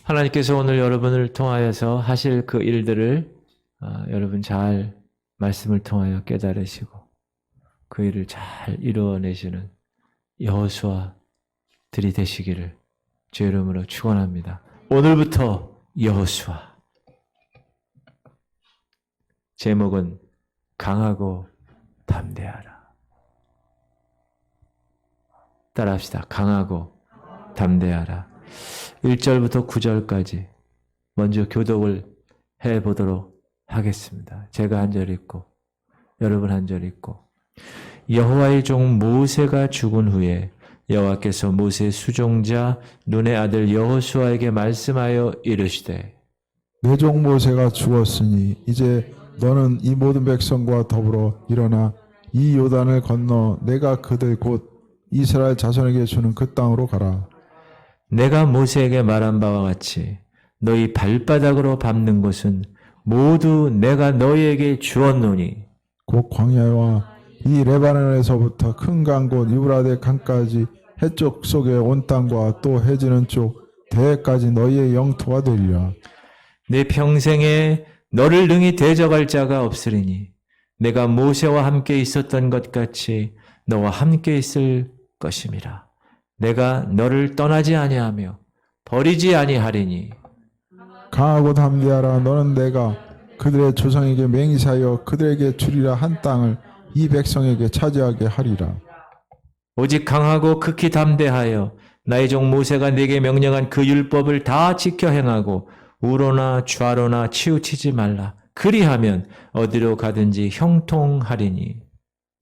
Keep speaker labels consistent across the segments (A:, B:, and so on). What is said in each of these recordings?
A: 하나님께서 오늘 여러분을 통하여서 하실 그 일들을 여러분 잘 말씀을 통하여 깨달으시고 그 일을 잘 이루어내시는 여호수아들이 되시기를 주의 이름으로 축원합니다. 오늘부터 여호수아. 제목은 강하고 담대하라. 따라합시다. 강하고 담대하라. 1절부터 9절까지 먼저 교독을 해보도록 하겠습니다. 제가 한 절 읽고 여러분 한 절 읽고. 여호와의 종 모세가 죽은 후에 여호와께서 모세의 수종자 눈의 아들 여호수아에게 말씀하여 이르시되
B: 내 종 모세가 죽었으니 이제 너는 이 모든 백성과 더불어 일어나 이 요단을 건너 내가 그들 곧 이스라엘 자손에게 주는 그 땅으로 가라.
A: 내가 모세에게 말한 바와 같이 너희 발바닥으로 밟는 곳은 모두 내가 너희에게 주었노니
B: 곧 광야와 이 레바논에서부터 큰 강 곧 유브라데 강까지 해쪽 속의 온 땅과 또 해지는 쪽 대해까지 너희의 영토가 되리라.
A: 내 평생에 너를 능히 대적할 자가 없으리니 내가 모세와 함께 있었던 것 같이 너와 함께 있을 것임이라. 내가 너를 떠나지 아니하며 버리지 아니하리니
B: 강하고 담대하라. 너는 내가 그들의 조상에게 맹세하여 그들에게 주리라 한 땅을 이 백성에게 차지하게 하리라.
A: 오직 강하고 극히 담대하여 나의 종 모세가 내게 명령한 그 율법을 다 지켜 행하고 우로나 좌로나 치우치지 말라. 그리하면 어디로 가든지 형통하리니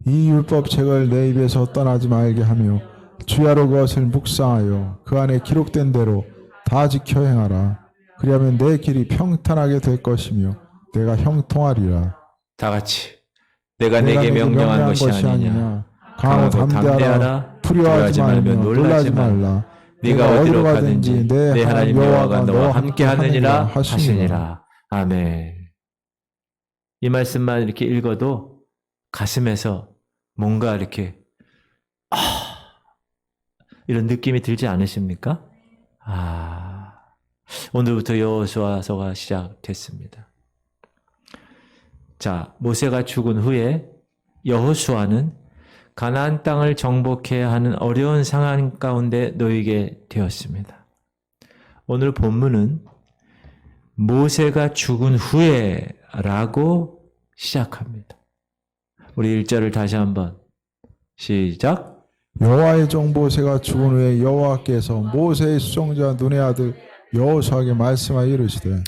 B: 이 율법책을 내 입에서 떠나지 말게 하며 주야로 그것을 묵상하여 그 안에 기록된 대로 다 지켜 행하라. 그리하면 내 길이 평탄하게 될 것이며 내가 형통하리라.
A: 다 같이 내가 내게 명령한 것이 아니냐.
B: 강하고 담대하라. 두려워하지 말며 놀라지 말라.
A: 네가 어디로 가든지 내 하나님 여호와가 너와 함께 하느니라 하시니라. 아멘. 이 말씀만 이렇게 읽어도 가슴에서 뭔가 이렇게 이런 느낌이 들지 않으십니까? 오늘부터 여호수아서가 시작됐습니다. 자, 모세가 죽은 후에 여호수아는 가나안 땅을 정복해야 하는 어려운 상황 가운데 놓이게 되었습니다. 오늘 본문은 모세가 죽은 후에라고 시작합니다. 우리 1절을 다시 한번 시작.
B: 여호와의 종 모세가 죽은 후에 여호와께서 모세의 수종자 눈의 아들 여호수아에게 말씀하여 이르시되.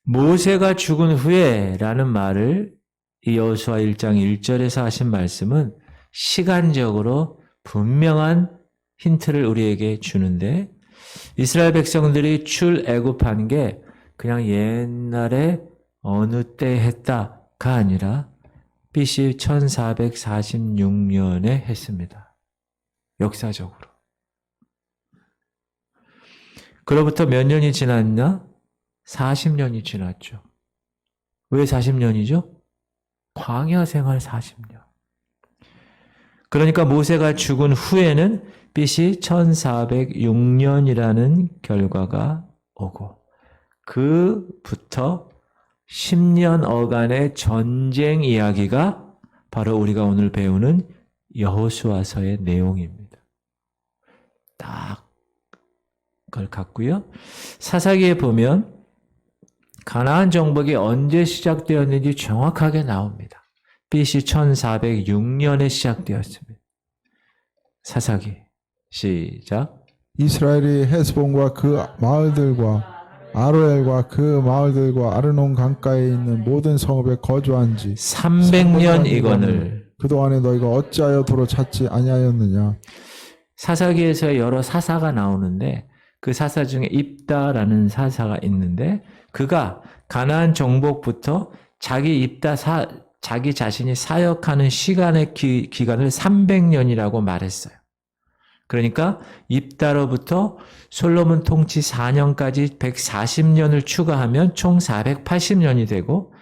A: 모세가 죽은 후에라는 말을 이 여호수아 1장 1절에서 하신 말씀은 시간적으로 분명한 힌트를 우리에게 주는데 이스라엘 백성들이 출애굽한 게 그냥 옛날에 어느 때 했다가 아니라 BC 1446년에 했습니다. 역사적으로. 그로부터 몇 년이 지났나? 40년이 지났죠. 왜 40년이죠? 광야 생활 40년. 그러니까 모세가 죽은 후에는 BC 1406년이라는 결과가 오고 그부터 10년 어간의 전쟁 이야기가 바로 우리가 오늘 배우는 여호수아서의 내용입니다. 딱 그걸 갖고요. 사사기에 보면 가나안 정복이 언제 시작되었는지 정확하게 나옵니다. BC 1406년에 시작되었습니다. 사사기 시작.
B: 이스라엘이 헤스본과 그 마을들과 아로엘과 그 마을들과 아르논 강가에 있는 모든 성읍에 거주한 지
A: 300년 이건을
B: 그동안에 너희가 어찌하여 도로 찾지 아니하였느냐.
A: 사사기에서 여러 사사가 나오는데 그 사사 중에 입다라는 사사가 있는데 그가 가나안 정복부터 자기 자신이 사역하는 시간의 기간을 300년이라고 말했어요. 그러니까 입다로부터 솔로몬 통치 4년까지 140년을 추가하면 총 480년이 되고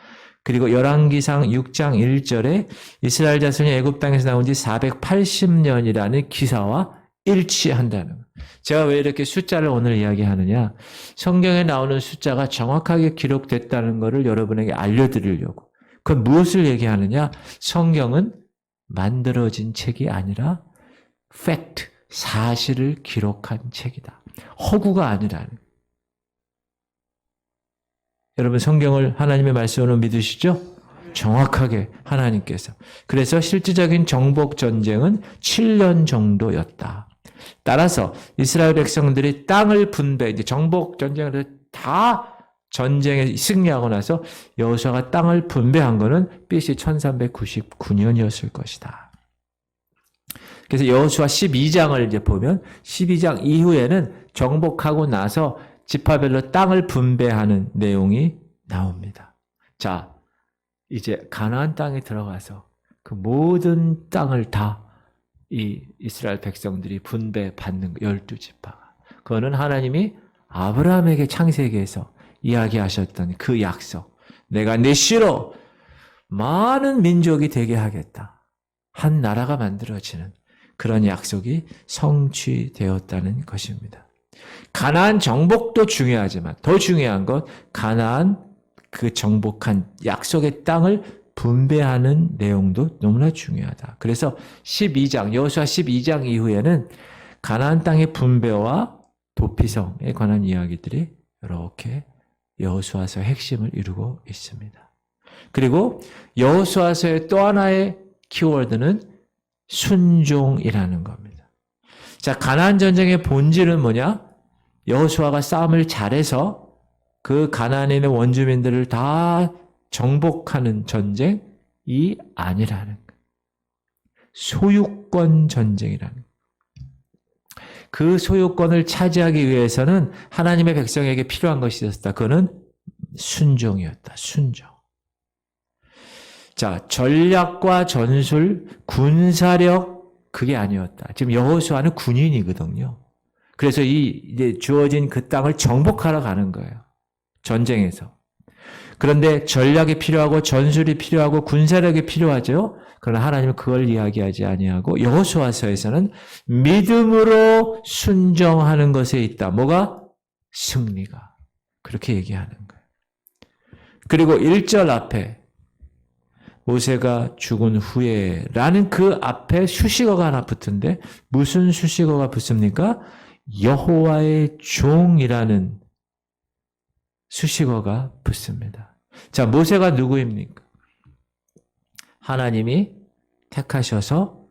A: 그리고 열왕기상 6장 1절에 이스라엘 자손이 애굽 땅에서 나온 지 480년이라는 기사와 일치한다는 거. 제가 왜 이렇게 숫자를 오늘 이야기하느냐? 성경에 나오는 숫자가 정확하게 기록됐다는 것을 여러분에게 알려드리려고. 그건 무엇을 얘기하느냐? 성경은 만들어진 책이 아니라 fact, 사실을 기록한 책이다. 허구가 아니라는. 여러분 성경을 하나님의 말씀으로 믿으시죠? 정확하게 하나님께서. 그래서 실질적인 정복 전쟁은 7년 정도였다. 따라서 이스라엘 백성들이 땅을 분배, 이제 정복 전쟁을 다 전쟁에 승리하고 나서 여호수아가 땅을 분배한 것은 BC 1399년이었을 것이다. 그래서 여호수아 12장을 이제 보면 12장 이후에는 정복하고 나서 지파별로 땅을 분배하는 내용이 나옵니다. 자, 이제 가나안 땅에 들어가서 그 모든 땅을 다 이 이스라엘 백성들이 분배받는 12지파가. 그거는 하나님이 아브라함에게 창세기에서 이야기하셨던 그 약속. 내가 내 씨로 많은 민족이 되게 하겠다. 한 나라가 만들어지는 그런 약속이 성취되었다는 것입니다. 가나안 정복도 중요하지만 더 중요한 건 가나안 그 정복한 약속의 땅을 분배하는 내용도 너무나 중요하다. 그래서 12장, 여호수아 12장 이후에는 가나안 땅의 분배와 도피성에 관한 이야기들이 이렇게 여호수아서의 핵심을 이루고 있습니다. 그리고 여호수아서의 또 하나의 키워드는 순종이라는 겁니다. 자, 가나안 전쟁의 본질은 뭐냐? 여호수아가 싸움을 잘해서 그 가나안에 있는 원주민들을 다 정복하는 전쟁이 아니라는 거예요. 소유권 전쟁이라는 거예요. 그 소유권을 차지하기 위해서는 하나님의 백성에게 필요한 것이 있었다. 그거는 순종이었다. 순종. 자, 전략과 전술, 군사력 그게 아니었다. 지금 여호수아는 군인이거든요. 그래서 이제 주어진 그 땅을 정복하러 가는 거예요. 전쟁에서. 그런데 전략이 필요하고 전술이 필요하고 군사력이 필요하죠. 그러나 하나님은 그걸 이야기하지 아니하고 여호수아서에서는 믿음으로 순종하는 것에 있다. 뭐가? 승리가. 그렇게 얘기하는 거예요. 그리고 1절 앞에 모세가 죽은 후에라는 그 앞에 수식어가 하나 붙은데 무슨 수식어가 붙습니까? 여호와의 종이라는 수식어가 붙습니다. 자, 모세가 누구입니까? 하나님이 택하셔서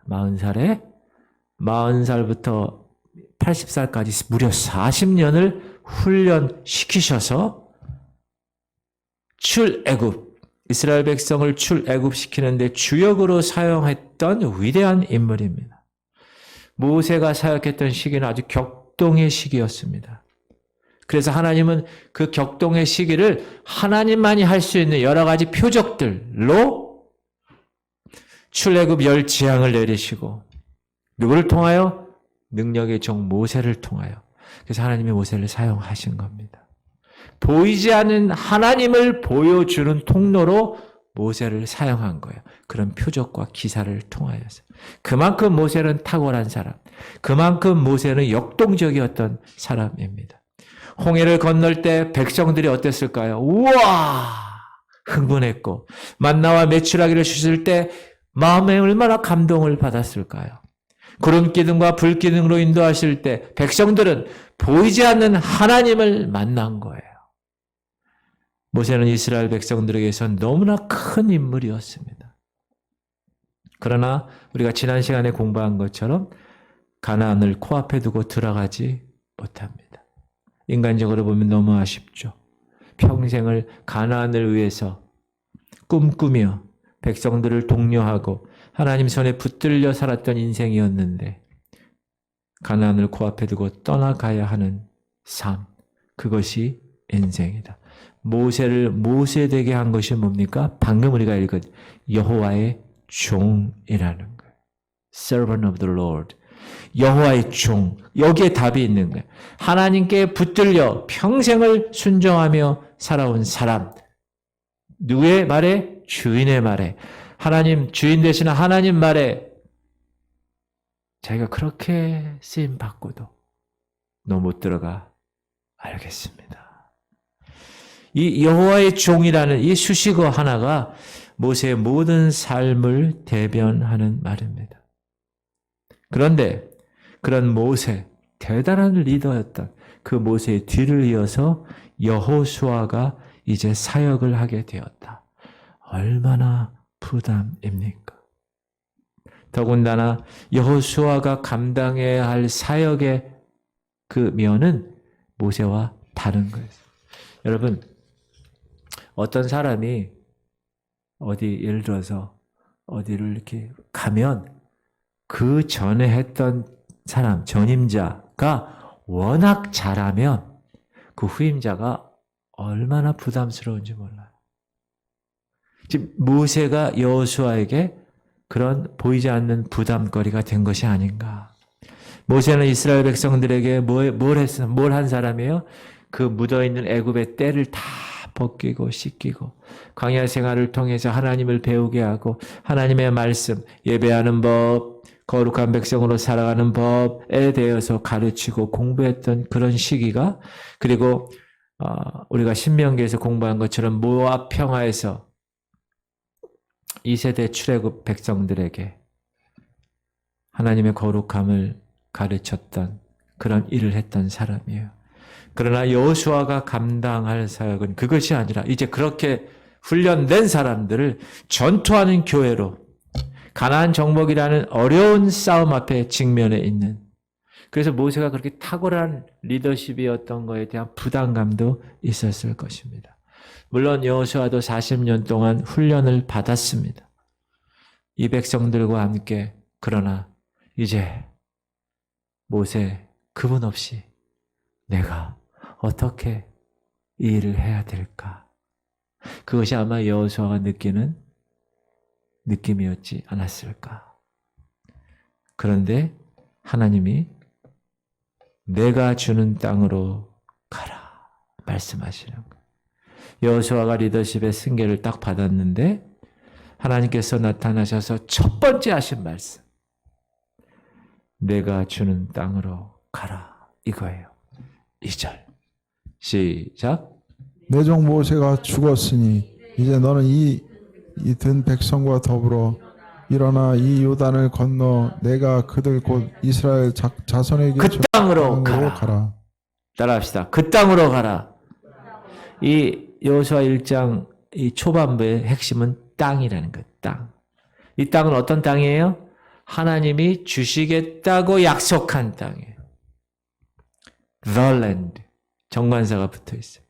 A: 40살부터 80살까지 무려 40년을 훈련시키셔서 출애굽, 이스라엘 백성을 출애굽시키는데 주역으로 사용했던 위대한 인물입니다. 모세가 사역했던 시기는 아주 격동의 시기였습니다. 그래서 하나님은 그 격동의 시기를 하나님만이 할 수 있는 여러 가지 표적들로 출애굽 10재앙을 내리시고 누구를 통하여? 능력의 종 모세를 통하여. 그래서 하나님이 모세를 사용하신 겁니다. 보이지 않는 하나님을 보여주는 통로로 모세를 사용한 거예요. 그런 표적과 기사를 통하여서. 그만큼 모세는 탁월한 사람, 그만큼 모세는 역동적이었던 사람입니다. 홍해를 건널 때 백성들이 어땠을까요? 우와! 흥분했고 만나와 메추라기를 주실 때 마음에 얼마나 감동을 받았을까요? 구름 기둥과 불 기둥으로 인도하실 때 백성들은 보이지 않는 하나님을 만난 거예요. 모세는 이스라엘 백성들에게서 너무나 큰 인물이었습니다. 그러나 우리가 지난 시간에 공부한 것처럼 가나안을 코앞에 두고 들어가지 못합니다. 인간적으로 보면 너무 아쉽죠. 평생을 가나안을 위해서 꿈꾸며 백성들을 독려하고 하나님 손에 붙들려 살았던 인생이었는데 가나안을 코앞에 두고 떠나가야 하는 삶, 그것이 인생이다. 모세를 모세되게 한 것이 뭡니까? 방금 우리가 읽은 여호와의 종이라는 거예요. Servant of the Lord. 여호와의 종. 여기에 답이 있는 거예요. 하나님께 붙들려 평생을 순종하며 살아온 사람. 누구의 말에? 주인의 말에. 하나님, 주인 되시는 하나님 말에 자기가 그렇게 쓰임 받고도 너 못 들어가. 알겠습니다. 이 여호와의 종이라는 이 수식어 하나가 모세의 모든 삶을 대변하는 말입니다. 그런데 그런 모세, 대단한 리더였던 그 모세의 뒤를 이어서 여호수아가 이제 사역을 하게 되었다. 얼마나 부담입니까? 더군다나 여호수아가 감당해야 할 사역의 그 면은 모세와 다른 거예요. 여러분, 어떤 사람이 예를 들어서 어디를 이렇게 가면 그 전에 했던 사람, 전임자가 워낙 잘하면 그 후임자가 얼마나 부담스러운지 몰라요. 지금 모세가 여호수아에게 그런 보이지 않는 부담거리가 된 것이 아닌가. 모세는 이스라엘 백성들에게 뭘 한 사람이에요? 그 묻어있는 애굽의 때를 다 벗기고 씻기고 광야 생활을 통해서 하나님을 배우게 하고 하나님의 말씀, 예배하는 법, 거룩한 백성으로 살아가는 법에 대해서 가르치고 공부했던 그런 시기가, 그리고 우리가 신명기에서 공부한 것처럼 모압 평화에서 2세대 출애굽 백성들에게 하나님의 거룩함을 가르쳤던 그런 일을 했던 사람이에요. 그러나 여호수아가 감당할 사역은 그것이 아니라 이제 그렇게 훈련된 사람들을 전투하는 교회로 가나안 정복이라는 어려운 싸움 앞에 직면해 있는, 그래서 모세가 그렇게 탁월한 리더십이었던 것에 대한 부담감도 있었을 것입니다. 물론 여호수아도 40년 동안 훈련을 받았습니다. 이 백성들과 함께. 그러나 이제 모세, 그분 없이 내가 어떻게 이 일을 해야 될까? 그것이 아마 여호수아가 느끼는 느낌이었지 않았을까? 그런데 하나님이 내가 주는 땅으로 가라 말씀하시는 거예요. 여호수아가 리더십의 승계를 딱 받았는데 하나님께서 나타나셔서 첫 번째 하신 말씀, 내가 주는 땅으로 가라, 이거예요. 2절 시작.
B: 내 종 모세가 죽었으니 이제 너는 이 든 백성과 더불어 일어나 이 요단을 건너 내가 그들 곧 이스라엘 자손에게
A: 그 땅으로 가라. 따라합시다. 그 땅으로 가라. 이 여호수아 1장 이 초반부의 핵심은 땅이라는 거예요. 땅. 이 땅은 어떤 땅이에요? 하나님이 주시겠다고 약속한 땅이에요. The land. 정관사가 붙어 있어요.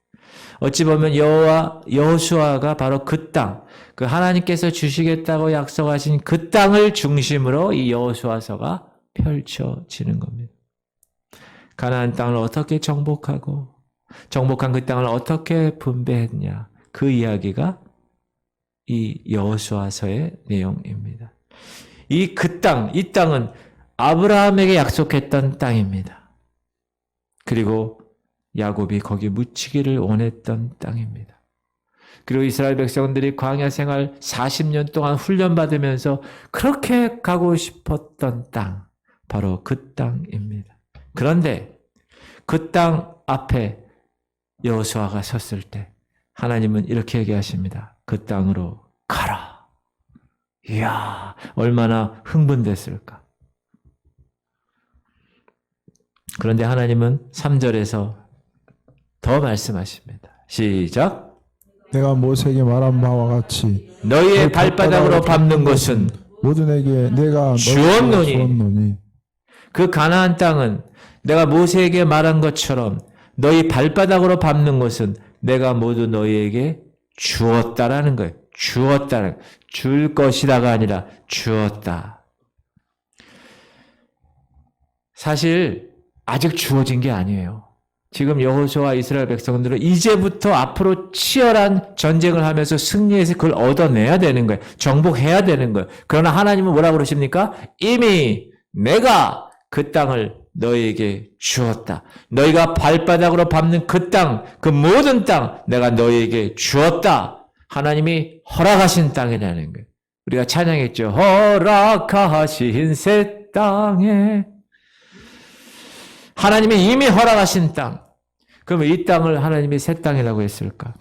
A: 어찌 보면 여호수아가 바로 그 땅, 그 하나님께서 주시겠다고 약속하신 그 땅을 중심으로 이 여호수아서가 펼쳐지는 겁니다. 가나안 땅을 어떻게 정복하고 정복한 그 땅을 어떻게 분배했냐, 그 이야기가 이 여호수아서의 내용입니다. 이 땅은 아브라함에게 약속했던 땅입니다. 그리고 야곱이 거기 묻히기를 원했던 땅입니다. 그리고 이스라엘 백성들이 광야 생활 40년 동안 훈련받으면서 그렇게 가고 싶었던 땅, 바로 그 땅입니다. 그런데 그 땅 앞에 여호수아가 섰을 때 하나님은 이렇게 얘기하십니다. 그 땅으로 가라. 이야, 얼마나 흥분됐을까. 그런데 하나님은 3절에서 더 말씀하십니다. 시작.
B: 내가 모세에게 말한 바와 같이
A: 너희의 발바닥으로 밟는 것은
B: 모든에게 내가
A: 주었노니. 그 가나안 땅은 내가 모세에게 말한 것처럼 너희 발바닥으로 밟는 것은 내가 모두 너희에게 주었다라는 거예요. 주었다는, 줄 것이다가 아니라 주었다. 사실 아직 주어진 게 아니에요. 지금 여호수아와 이스라엘 백성들은 이제부터 앞으로 치열한 전쟁을 하면서 승리해서 그걸 얻어내야 되는 거예요. 정복해야 되는 거예요. 그러나 하나님은 뭐라고 그러십니까? 이미 내가 그 땅을 너희에게 주었다. 너희가 발바닥으로 밟는 그 땅, 그 모든 땅 내가 너희에게 주었다. 하나님이 허락하신 땅이라는 거예요. 우리가 찬양했죠. 허락하신 새 땅에 하나님이 이미 허락하신 땅. 그러면 이 땅을 하나님이 새 땅이라고 했을까?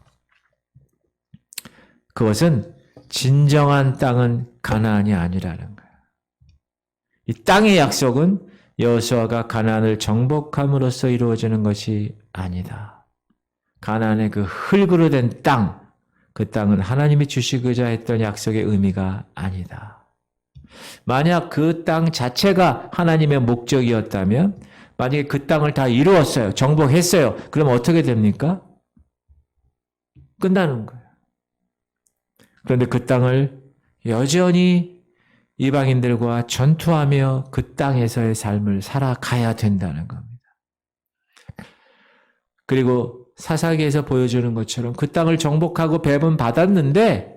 A: 그것은 진정한 땅은 가나안이 아니라는 거예요. 이 땅의 약속은 여호수아가 가나안을 정복함으로써 이루어지는 것이 아니다. 가나안의 그 흙으로 된 땅, 그 땅은 하나님이 주시고자 했던 약속의 의미가 아니다. 만약 그 땅 자체가 하나님의 목적이었다면, 만약에 그 땅을 다 이루었어요. 정복했어요. 그럼 어떻게 됩니까? 끝나는 거예요. 그런데 그 땅을 여전히 이방인들과 전투하며 그 땅에서의 삶을 살아가야 된다는 겁니다. 그리고 사사기에서 보여주는 것처럼 그 땅을 정복하고 배분 받았는데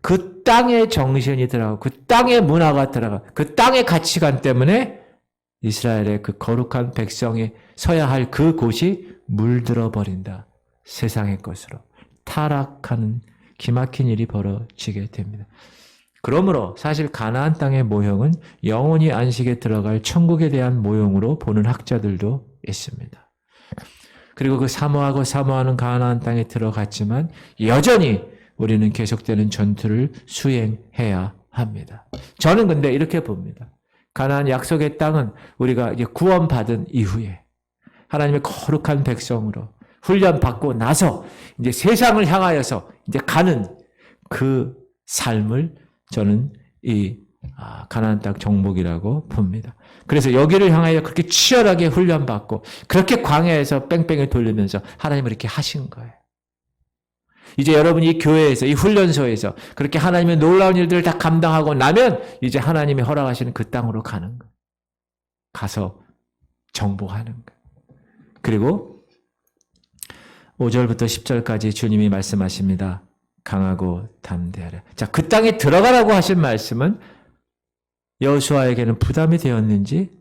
A: 그 땅의 정신이 들어가고 그 땅의 문화가 들어가 그 땅의 가치관 때문에 이스라엘의 그 거룩한 백성이 서야 할 그 곳이 물들어 버린다. 세상의 것으로 타락하는 기막힌 일이 벌어지게 됩니다. 그러므로 사실 가나안 땅의 모형은 영원히 안식에 들어갈 천국에 대한 모형으로 보는 학자들도 있습니다. 그리고 그 사모하고 사모하는 가나안 땅에 들어갔지만 여전히 우리는 계속되는 전투를 수행해야 합니다. 저는 근데 이렇게 봅니다. 가나안 약속의 땅은 우리가 이제 구원받은 이후에 하나님의 거룩한 백성으로 훈련받고 나서 이제 세상을 향하여서 이제 가는 그 삶을 저는 이 가나안 땅 정복이라고 봅니다. 그래서 여기를 향하여 그렇게 치열하게 훈련받고 그렇게 광야에서 뺑뺑이 돌리면서 하나님을 이렇게 하신 거예요. 이제 여러분이 이 교회에서 이 훈련소에서 그렇게 하나님의 놀라운 일들을 다 감당하고 나면 이제 하나님이 허락하시는 그 땅으로 가는 거예요. 가서 정복하는 거예요. 그리고 5절부터 10절까지 주님이 말씀하십니다. 강하고 담대하라. 자, 그 땅에 들어가라고 하신 말씀은 여호수아에게는 부담이 되었는지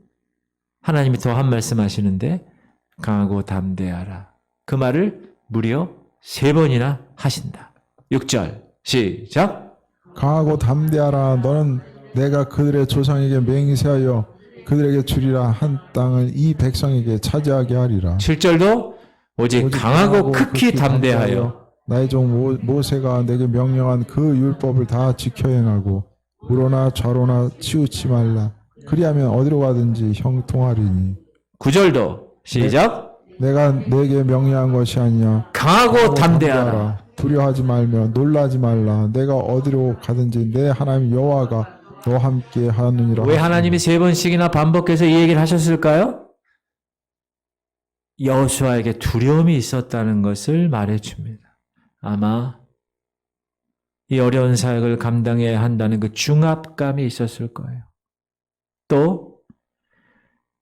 A: 하나님이 더 한 말씀 하시는데 강하고 담대하라. 그 말을 무려 3번이나 하신다. 6절 시작.
B: 강하고 담대하라. 너는 내가 그들의 조상에게 맹세하여 그들에게 주리라 한 땅을 이 백성에게 차지하게 하리라.
A: 7절도 오직 강하고 극히 담대하여
B: 나의 종 모세가 내게 명령한 그 율법을 다 지켜 행하고 우로나 좌로나 치우치 말라. 그리하면 어디로 가든지 형통하리니.
A: 9절도 시작.
B: 내가 내게 명령한 것이 아니야.
A: 강하고 담대하라.
B: 두려워하지 말며 놀라지 말라. 내가 어디로 가든지 내 하나님 여호와가 너와 함께 하느니라.
A: 왜 하나님이 3번씩이나 반복해서 이 얘기를 하셨을까요? 여호수아에게 두려움이 있었다는 것을 말해줍니다. 아마 이 어려운 사역을 감당해야 한다는 그 중압감이 있었을 거예요. 또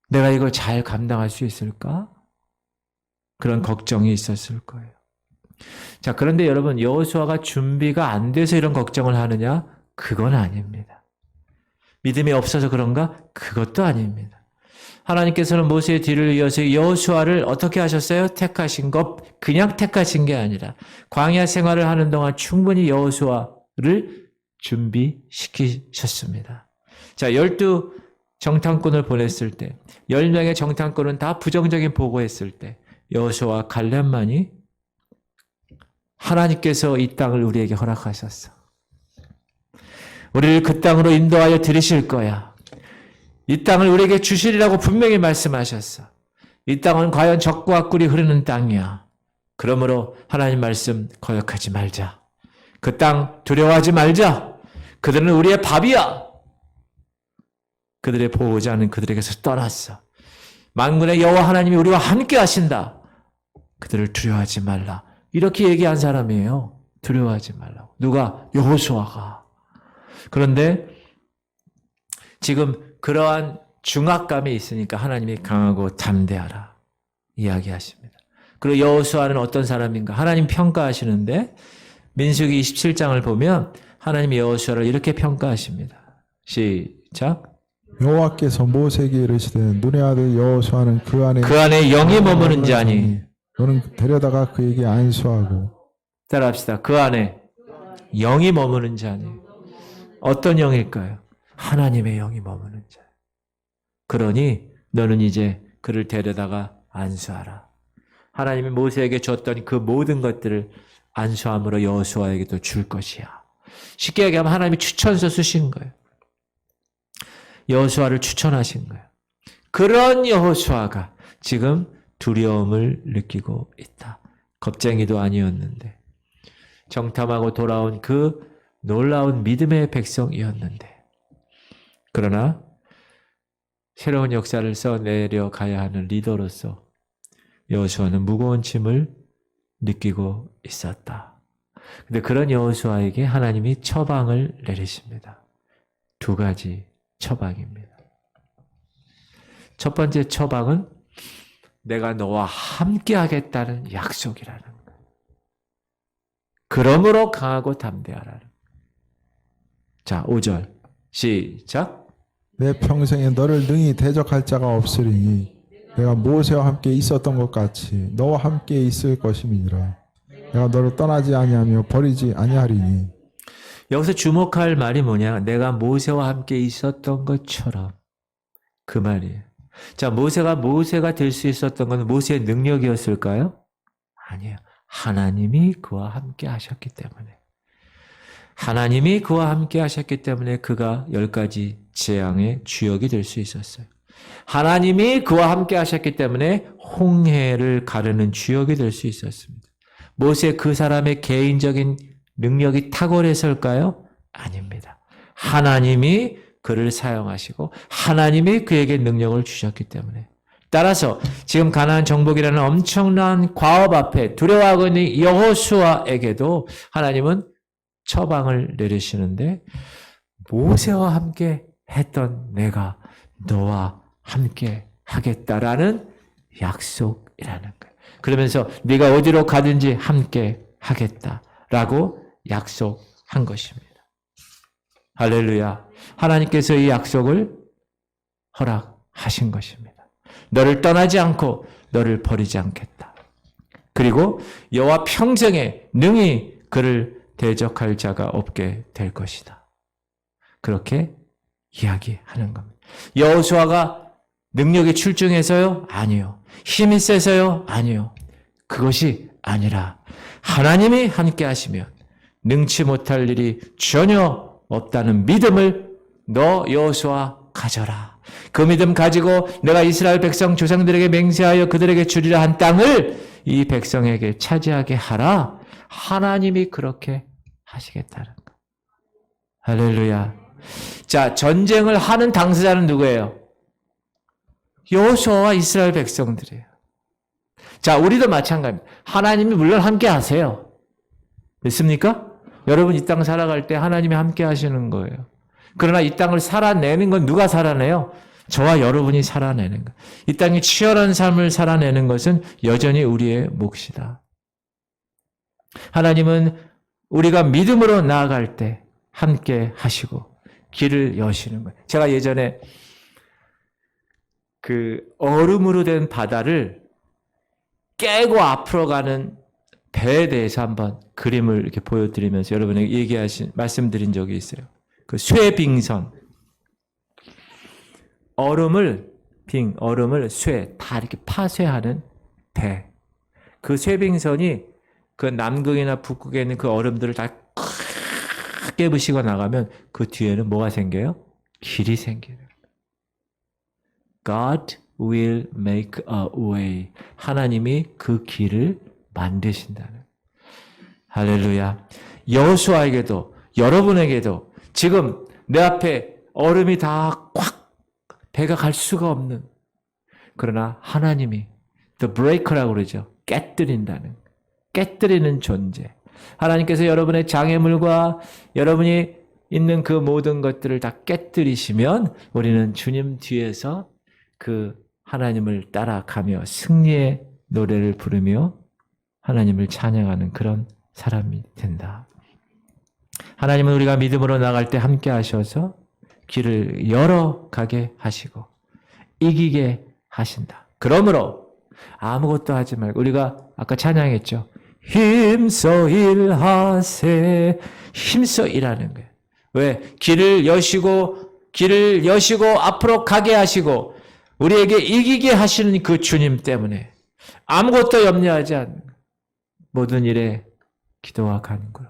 A: 내가 이걸 잘 감당할 수 있을까? 그런 걱정이 있었을 거예요. 자, 그런데 여러분, 여호수아가 준비가 안 돼서 이런 걱정을 하느냐? 그건 아닙니다. 믿음이 없어서 그런가? 그것도 아닙니다. 하나님께서는 모세의 뒤를 이어서 여호수아를 어떻게 하셨어요? 택하신 것, 그냥 택하신 게 아니라 광야 생활을 하는 동안 충분히 여호수아를 준비시키셨습니다. 자, 12 정탐꾼을 보냈을 때, 10명의 정탐꾼은 다 부정적인 보고했을 때 여호수아와 갈렙만이 하나님께서 이 땅을 우리에게 허락하셨어. 우리를 그 땅으로 인도하여 들이실 거야. 이 땅을 우리에게 주시리라고 분명히 말씀하셨어. 이 땅은 과연 적과 꿀이 흐르는 땅이야. 그러므로 하나님 말씀 거역하지 말자. 그 땅 두려워하지 말자. 그들은 우리의 밥이야. 그들의 보호자는 그들에게서 떠났어. 만군의 여호와 하나님이 우리와 함께 하신다. 그들을 두려워하지 말라. 이렇게 얘기한 사람이에요. 두려워하지 말라고. 누가? 여호수아가. 그런데 지금 그러한 중압감이 있으니까 하나님이 강하고 담대하라 이야기하십니다. 그리고 여호수아는 어떤 사람인가? 하나님 평가하시는데 민수기 27장을 보면 하나님이 여호수아를 이렇게 평가하십니다. 시작.
B: 여호와께서 모세에게 이르시되 눈의 아들 여호수아는 그 안에
A: 영이 머무는 자니
B: 너는 데려다가 그에게 안수하고.
A: 따라합시다. 그 안에 영이 머무는 자니 어떤 영일까요? 하나님의 영이 머무는 자. 그러니 너는 이제 그를 데려다가 안수하라. 하나님이 모세에게 줬던 그 모든 것들을 안수함으로 여호수아에게도 줄 것이야. 쉽게 얘기하면 하나님이 추천서 쓰신 거예요. 여호수아를 추천하신 거예요. 그런 여호수아가 지금 두려움을 느끼고 있다. 겁쟁이도 아니었는데 정탐하고 돌아온 그 놀라운 믿음의 백성이었는데 그러나 새로운 역사를 써내려 가야 하는 리더로서 여호수아는 무거운 짐을 느끼고 있었다. 근데 그런 여호수아에게 하나님이 처방을 내리십니다. 두 가지 처방입니다. 첫 번째 처방은 내가 너와 함께 하겠다는 약속이라는 거예요. 그러므로 강하고 담대하라는 거예요. 자, 5절 시작.
B: 내 평생에 너를 능히 대적할 자가 없으리니 내가 모세와 함께 있었던 것 같이 너와 함께 있을 것임이니라. 내가 너를 떠나지 아니하며 버리지 아니하리니.
A: 여기서 주목할 말이 뭐냐? 내가 모세와 함께 있었던 것처럼 그 말이에요. 자, 모세가 될 수 있었던 건 모세의 능력이었을까요? 아니에요. 하나님이 그와 함께 하셨기 때문에. 하나님이 그와 함께 하셨기 때문에 그가 10가지 재앙의 주역이 될 수 있었어요. 하나님이 그와 함께 하셨기 때문에 홍해를 가르는 주역이 될 수 있었습니다. 모세 그 사람의 개인적인 능력이 탁월해서일까요? 아닙니다. 하나님이 그를 사용하시고 하나님이 그에게 능력을 주셨기 때문에 따라서 지금 가나안 정복이라는 엄청난 과업 앞에 두려워하고 있는 여호수아에게도 하나님은 처방을 내리시는데 모세와 함께 했던 내가 너와 함께 하겠다라는 약속이라는 거예요. 그러면서 네가 어디로 가든지 함께 하겠다라고 약속한 것입니다. 할렐루야. 하나님께서 이 약속을 허락하신 것입니다. 너를 떠나지 않고 너를 버리지 않겠다. 그리고 여호와 평생에 능히 그를 대적할 자가 없게 될 것이다. 그렇게 이야기하는 겁니다. 여호수아가 능력이 출중해서요? 아니요. 힘이 세서요? 아니요. 그것이 아니라 하나님이 함께 하시면 능치 못할 일이 전혀 없다는 믿음을 너 여호수아 가져라. 그 믿음 가지고 내가 이스라엘 백성 조상들에게 맹세하여 그들에게 주리라 한 땅을 이 백성에게 차지하게 하라. 하나님이 그렇게 하시겠다는 거. 할렐루야. 자, 전쟁을 하는 당사자는 누구예요? 여호수아와 이스라엘 백성들이에요. 자, 우리도 마찬가지입니다. 하나님이 물론 함께 하세요. 믿습니까? 여러분 이 땅 살아갈 때 하나님이 함께 하시는 거예요. 그러나 이 땅을 살아내는 건 누가 살아내요? 저와 여러분이 살아내는 것. 이 땅의 치열한 삶을 살아내는 것은 여전히 우리의 몫이다. 하나님은 우리가 믿음으로 나아갈 때 함께 하시고 길을 여시는 거예요. 제가 예전에 그 얼음으로 된 바다를 깨고 앞으로 가는 배에 대해서 한번 그림을 이렇게 보여드리면서 여러분에게 말씀드린 적이 있어요. 그 쇠빙선. 얼음을 다 이렇게 파쇄하는 배. 그 쇠빙선이 그 남극이나 북극에 있는 그 얼음들을 다 깨부시고 나가면 그 뒤에는 뭐가 생겨요? 길이 생겨요. God will make a way. 하나님이 그 길을 만드신다는. 할렐루야. 여호수아에게도 여러분에게도 지금 내 앞에 얼음이 다 꽉 배가 갈 수가 없는, 그러나 하나님이 the breaker라고 그러죠. 깨뜨리는 존재. 하나님께서 여러분의 장애물과 여러분이 있는 그 모든 것들을 다 깨뜨리시면 우리는 주님 뒤에서 그 하나님을 따라가며 승리의 노래를 부르며 하나님을 찬양하는 그런 사람이 된다. 하나님은 우리가 믿음으로 나갈 때 함께 하셔서 길을 열어가게 하시고 이기게 하신다. 그러므로 아무것도 하지 말고 우리가 아까 찬양했죠. 힘써 일하세. 힘써 일하는 거예요. 왜? 길을 여시고 길을 여시고 앞으로 가게 하시고 우리에게 이기게 하시는 그 주님 때문에 아무것도 염려하지 않는 모든 일에 기도와 간구로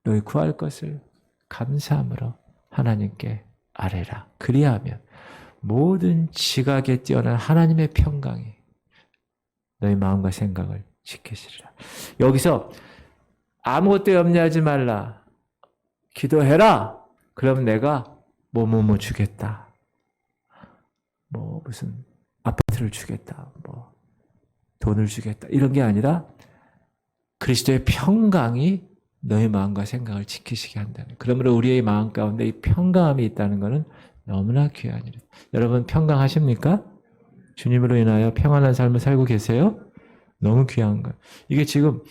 A: 너희 구할 것을 감사함으로 하나님께 아뢰라. 그리하면 모든 지각에 뛰어난 하나님의 평강이 너희 마음과 생각을 지키시리라. 여기서 아무것도 염려하지 말라. 기도해라. 그럼 내가 뭐 주겠다. 뭐 무슨 아파트를 주겠다. 뭐 돈을 주겠다. 이런 게 아니라 그리스도의 평강이 너의 마음과 생각을 지키시게 한다는. 그러므로 우리의 마음 가운데 이 평강함이 있다는 것은 너무나 귀한 일이에요. 여러분 평강하십니까? 주님으로 인하여 평안한 삶을 살고 계세요? 너무 귀한 거예요. 이게 지금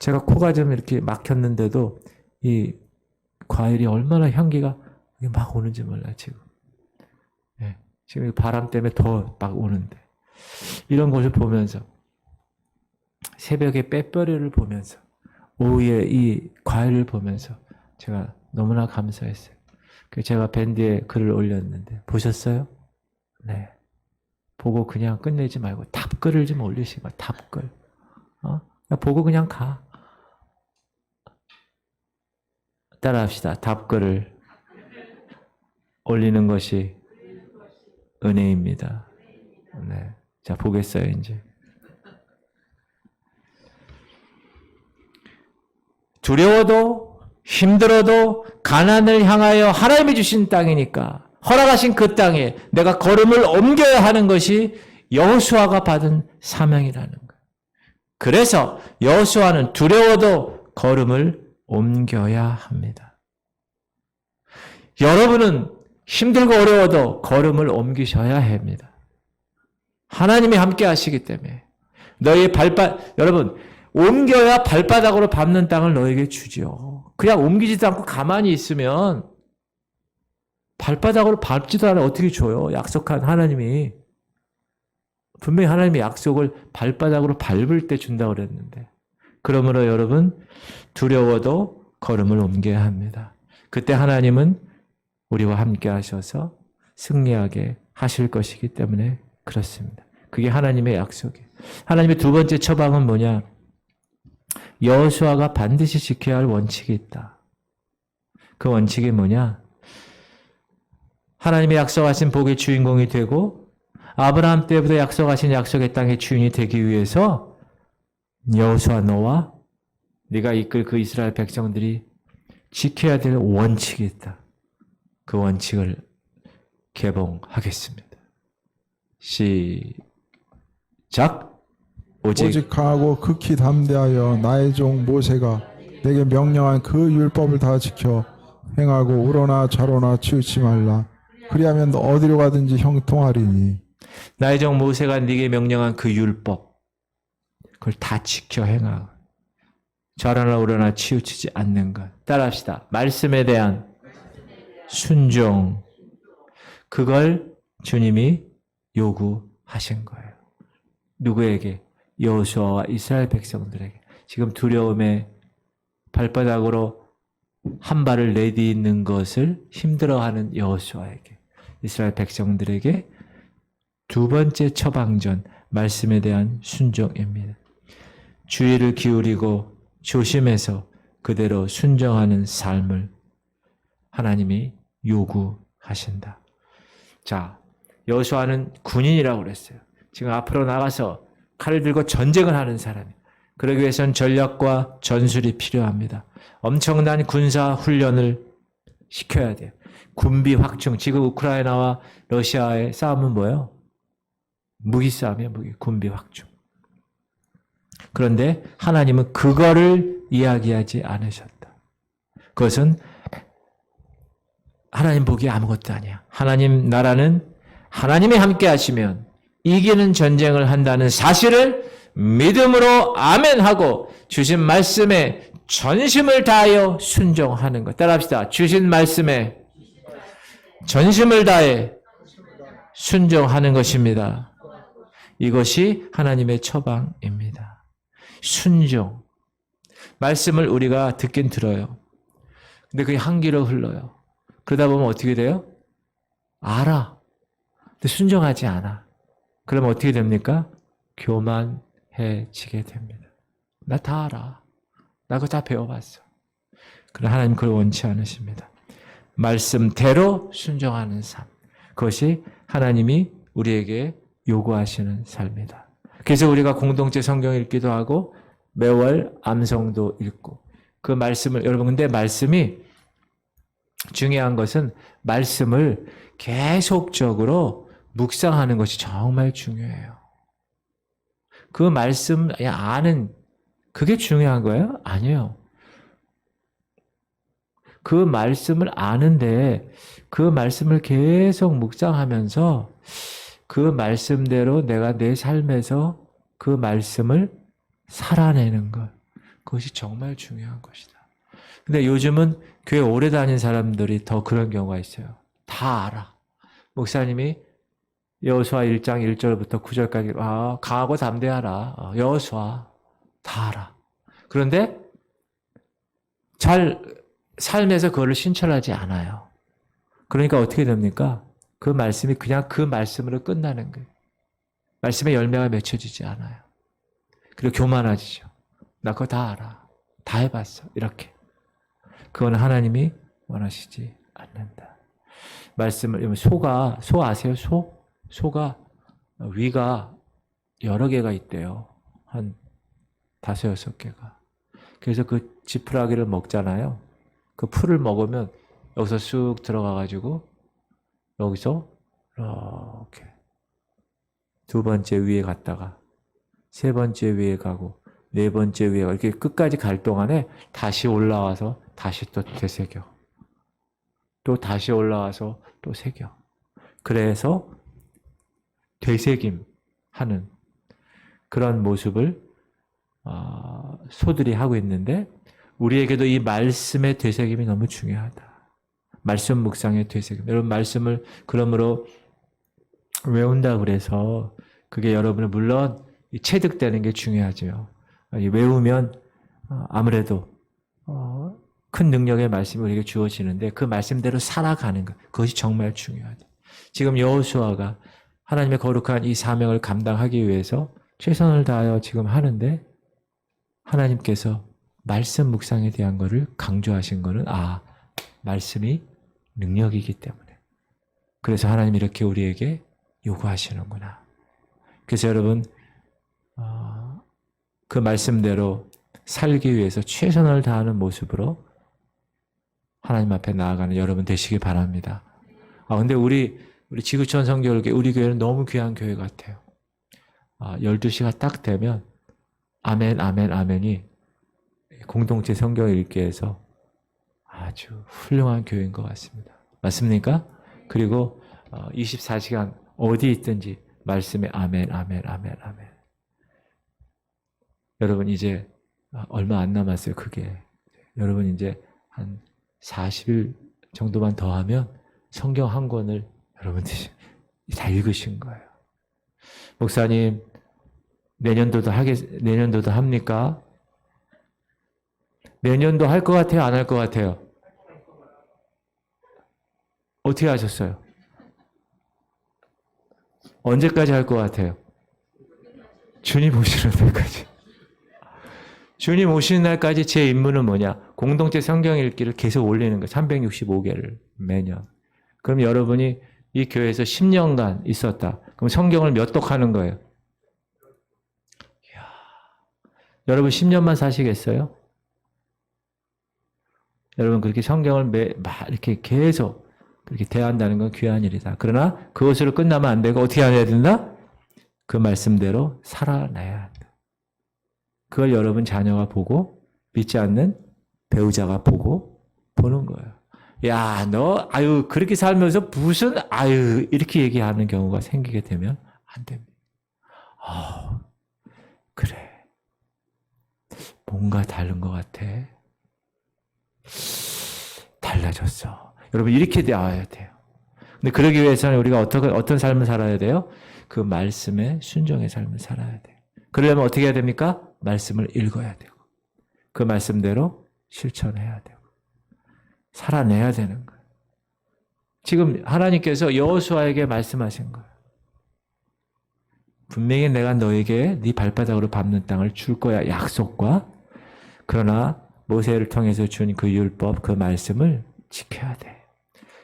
A: 제가 코가 좀 이렇게 막혔는데도 이 과일이 얼마나 향기가 막 오는지 몰라요, 지금. 네, 지금 바람 때문에 더 막 오는데. 이런 것을 보면서 새벽에 빼빼로를 보면서 오후에 이 과일을 보면서 제가 너무나 감사했어요. 제가 밴드에 글을 올렸는데 보셨어요? 네. 보고 그냥 끝내지 말고 답글을 좀 올리시고 답글. 보고 그냥 가. 따라합시다. 답글을 올리는 것이 은혜입니다. 네. 자, 보겠어요, 이제. 두려워도 힘들어도 가난을 향하여 하나님이 주신 땅이니까 허락하신 그 땅에 내가 걸음을 옮겨야 하는 것이 여호수아가 받은 사명이라는 거예요. 그래서 여호수아는 두려워도 걸음을 옮겨야 합니다. 여러분은 힘들고 어려워도 걸음을 옮기셔야 합니다. 하나님이 함께 하시기 때문에 너희의 여러분 옮겨야 발바닥으로 밟는 땅을 너에게 주지요. 그냥 옮기지도 않고 가만히 있으면 발바닥으로 밟지도 않아 어떻게 줘요? 약속한 하나님이. 분명히 하나님의 약속을 발바닥으로 밟을 때 준다고 그랬는데. 그러므로 여러분 두려워도 걸음을 옮겨야 합니다. 그때 하나님은 우리와 함께 하셔서 승리하게 하실 것이기 때문에 그렇습니다. 그게 하나님의 약속이에요. 하나님의 두 번째 처방은 뭐냐? 여호수아가 반드시 지켜야 할 원칙이 있다. 그 원칙이 뭐냐? 하나님의 약속하신 복의 주인공이 되고 아브라함 때부터 약속하신 약속의 땅의 주인이 되기 위해서 여호수아 너와 네가 이끌 그 이스라엘 백성들이 지켜야 될 원칙이 있다. 그 원칙을 개봉하겠습니다. 시작.
B: 오직 강하고 극히 담대하여 나의 종 모세가 내게 명령한 그 율법을 다 지켜 행하고 우러나 좌로나 치우치 말라. 그리하면 너 어디로 가든지 형통하리니.
A: 나의 종 모세가 네게 명령한 그 율법 그걸 다 지켜 행하고 좌로나 우러나 치우치지 않는 것. 따라합시다. 말씀에 대한 순종. 그걸 주님이 요구하신 거예요. 누구에게? 여호수아와 이스라엘 백성들에게. 지금 두려움에 발바닥으로 한 발을 내딛는 것을 힘들어하는 여호수아에게, 이스라엘 백성들에게 두 번째 처방전, 말씀에 대한 순종입니다. 주의를 기울이고 조심해서 그대로 순종하는 삶을 하나님이 요구하신다. 자, 여호수아는 군인이라고 그랬어요. 지금 앞으로 나가서 칼을 들고 전쟁을 하는 사람이에요. 그러기 위해서는 전략과 전술이 필요합니다. 엄청난 군사 훈련을 시켜야 돼요. 군비 확충. 지금 우크라이나와 러시아의 싸움은 뭐예요? 무기 싸움이에요. 군비 확충. 그런데 하나님은 그거를 이야기하지 않으셨다. 그것은 하나님 보기에 아무것도 아니야. 하나님 나라는 하나님이 함께 하시면 이기는 전쟁을 한다는 사실을 믿음으로 아멘하고 주신 말씀에 전심을 다하여 순종하는 것. 따라합시다. 주신 말씀에 전심을 다해 순종하는 것입니다. 이것이 하나님의 처방입니다. 순종. 말씀을 우리가 듣긴 들어요. 근데 그게 한 귀로 흘러요. 그러다 보면 어떻게 돼요? 알아. 근데 순종하지 않아. 그러면 어떻게 됩니까? 교만해지게 됩니다. 나 다 알아. 나 그거 다 배워봤어. 그러나 하나님 그걸 원치 않으십니다. 말씀대로 순종하는 삶. 그것이 하나님이 우리에게 요구하시는 삶이다. 그래서 우리가 공동체 성경 읽기도 하고 매월 암송도 읽고 그 말씀을 여러분 근데 말씀이 중요한 것은 말씀을 계속적으로 묵상하는 것이 정말 중요해요. 그 말씀 그냥 아는 그게 중요한 거예요? 아니에요. 그 말씀을 아는데 그 말씀을 계속 묵상하면서 그 말씀대로 내가 내 삶에서 그 말씀을 살아내는 것. 그것이 정말 중요한 것이다. 근데 요즘은 교회 오래 다닌 사람들이 더 그런 경우가 있어요. 다 알아. 목사님이 여호수아 1장 1절부터 9절까지 강하고 담대하라. 여호수아 다 알아. 그런데 잘 삶에서 그거를 신철하지 않아요. 그러니까 어떻게 됩니까? 그 말씀이 그냥 그 말씀으로 끝나는 거예요. 말씀의 열매가 맺혀지지 않아요. 그리고 교만해지죠. 나 그거 다 알아. 다 해봤어. 이렇게. 그건 하나님이 원하시지 않는다. 말씀을 소 아세요? 소가 위가 여러 개가 있대요. 한 5, 6개가. 그래서 그 지푸라기를 먹잖아요. 그 풀을 먹으면 여기서 쑥 들어가가지고 여기서 이렇게 2번째 위에 갔다가 3번째 위에 가고 4번째 위에 가고 이렇게 끝까지 갈 동안에 다시 올라와서 다시 또 되새겨. 또 다시 올라와서 또 새겨. 그래서 되새김 하는 그런 모습을 소들이 하고 있는데 우리에게도 이 말씀의 되새김이 너무 중요하다. 말씀 묵상의 되새김. 여러분 말씀을 그러므로 외운다 그래서 그게 여러분을 물론 체득되는 게 중요하죠. 외우면 아무래도 큰 능력의 말씀이 우리에게 주어지는데 그 말씀대로 살아가는 것. 그것이 정말 중요하다. 지금 여호수아가 하나님의 거룩한 이 사명을 감당하기 위해서 최선을 다하여 지금 하는데 하나님께서 말씀 묵상에 대한 것을 강조하신 것은 말씀이 능력이기 때문에. 그래서 하나님이 이렇게 우리에게 요구하시는구나. 그래서 여러분 그 말씀대로 살기 위해서 최선을 다하는 모습으로 하나님 앞에 나아가는 여러분 되시기 바랍니다. 근데 우리 지구촌 성교회 우리 교회는 너무 귀한 교회 같아요. 12시가 딱 되면 아멘 아멘 아멘이 공동체 성경 읽기에서 아주 훌륭한 교회인 것 같습니다. 맞습니까? 그리고 24시간 어디 있든지 말씀에 아멘 아멘 아멘 아멘. 여러분 이제 얼마 안 남았어요. 그게. 여러분 이제 한 40일 정도만 더 하면 성경 한 권을 여러분들이 다 읽으신 거예요. 목사님 내년도도 합니까? 내년도 할 것 같아요? 안 할 것 같아요? 어떻게 하셨어요? 언제까지 할 것 같아요? 주님 오시는 날까지. 주님 오시는 날까지 제 임무는 뭐냐? 공동체 성경 읽기를 계속 올리는 거예요. 365개를 매년. 그럼 여러분이 이 교회에서 10년간 있었다. 그럼 성경을 몇 독하는 거예요? 이야, 여러분 10년만 사시겠어요? 여러분 그렇게 성경을 이렇게 계속 그렇게 대한다는 건 귀한 일이다. 그러나 그것으로 끝나면 안 되고 어떻게 해야 된다? 그 말씀대로 살아내야 한다. 그걸 여러분 자녀가 보고 믿지 않는 배우자가 보는 거예요. 야, 너 그렇게 살면서 무슨 이렇게 얘기하는 경우가 생기게 되면 안 됩니다. 그래. 뭔가 다른 것 같아. 달라졌어. 여러분 이렇게 되어야 돼요. 근데 그러기 위해서는 우리가 어떤 삶을 살아야 돼요? 그 말씀에 순종의 삶을 살아야 돼요. 그러려면 어떻게 해야 됩니까? 말씀을 읽어야 되고 그 말씀대로 실천해야 되고 살아내야 되는 거예요. 지금 하나님께서 여호수아에게 말씀하신 거예요. 분명히 내가 너에게 네 발바닥으로 밟는 땅을 줄 거야. 약속과. 그러나 모세를 통해서 준 그 율법, 그 말씀을 지켜야 돼.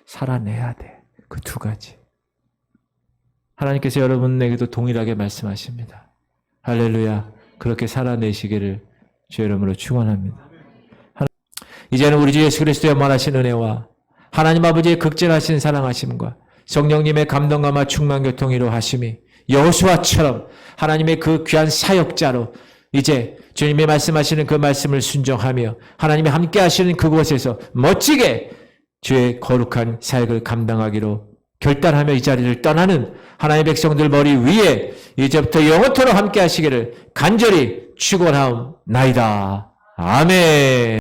A: 살아내야 돼. 그 두 가지. 하나님께서 여러분에게도 동일하게 말씀하십니다. 할렐루야. 그렇게 살아내시기를 주의 이름으로 축원합니다. 이제는 우리 주 예수 그리스도의 원하신 은혜와 하나님 아버지의 극진하신 사랑하심과 성령님의 감동감화 충만 교통이로 하심이 여호수아처럼 하나님의 그 귀한 사역자로 이제 주님이 말씀하시는 그 말씀을 순종하며 하나님이 함께 하시는 그곳에서 멋지게 주의 거룩한 사역을 감당하기로 결단하며 이 자리를 떠나는 하나님의 백성들 머리 위에 이제부터 영원토록 함께 하시기를 간절히 축원하옵나이다. 아멘.